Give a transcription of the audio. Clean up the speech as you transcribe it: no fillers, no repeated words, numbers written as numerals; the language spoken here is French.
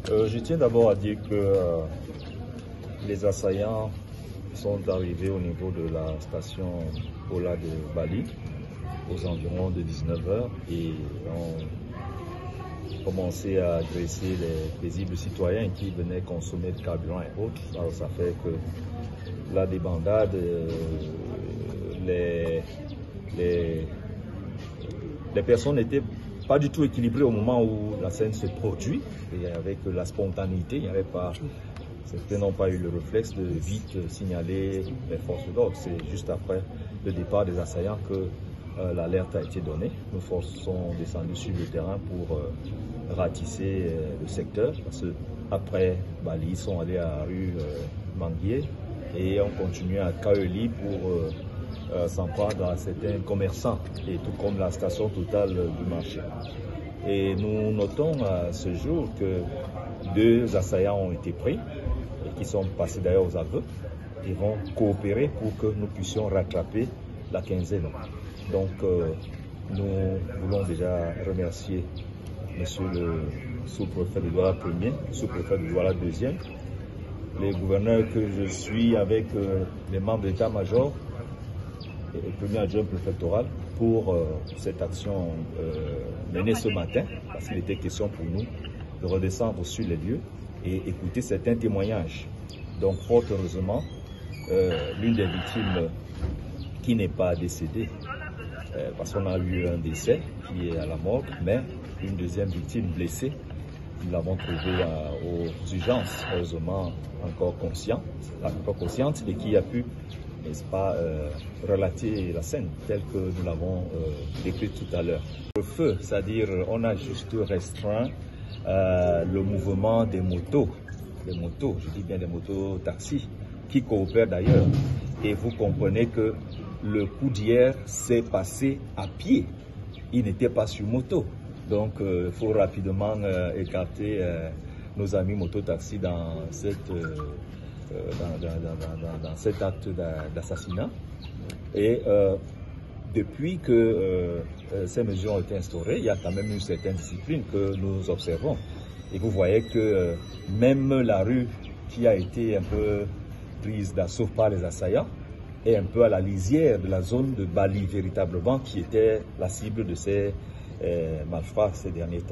Je tiens d'abord à dire que les assaillants sont arrivés au niveau de la station Ola de Bali aux environs de 19h et ont commencé à agresser les paisibles citoyens qui venaient consommer le carburant et autres. Alors ça fait que la débandade, les personnes n'étaient pas du tout équilibrées au moment où la scène se produit, et avec la spontanéité, il n'y avait pas, certains n'ont pas eu le réflexe de vite signaler les forces de l'ordre. C'est juste après le départ des assaillants que l'alerte a été donnée. Nos forces sont descendues sur le terrain pour ratisser le secteur, parce qu'après Bali, ils sont allés à la rue Manguier et ont continué à Kaoli pour s'en prendre à certains commerçants, et tout comme la station totale du marché. Et nous notons à ce jour que 2 assaillants ont été pris, et qui sont passés d'ailleurs aux aveux, et vont coopérer pour que nous puissions rattraper la quinzaine. Donc nous voulons déjà remercier Monsieur le sous-préfet de Douala Ier, sous-préfet de Douala II, les gouverneurs que je suis avec les membres d'état-major et le premier adjoint préfectoral pour cette action menée ce matin, parce qu'il était question pour nous de redescendre sur les lieux et écouter certains témoignages. Donc fort heureusement, l'une des victimes qui n'est pas décédée, parce qu'on a eu un décès qui est à la morgue, mais une deuxième victime blessée, nous l'avons trouvée aux urgences, heureusement encore consciente et qui a pu, n'est-ce pas, relater la scène telle que nous l'avons décrite tout à l'heure. Le feu, c'est-à-dire on a juste restreint le mouvement des motos, je dis bien des motos taxis, qui coopèrent d'ailleurs. Et vous comprenez que le coup d'hier s'est passé à pied, il n'était pas sur moto. Donc il faut rapidement écarter nos amis mototaxis dans cet acte d'assassinat. Et depuis que ces mesures ont été instaurées, il y a quand même une certaine discipline que nous observons. Et vous voyez que même la rue qui a été un peu prise d'assaut par les assaillants est un peu à la lisière de la zone de Bali, véritablement, qui était la cible de ces malfrats ces derniers temps.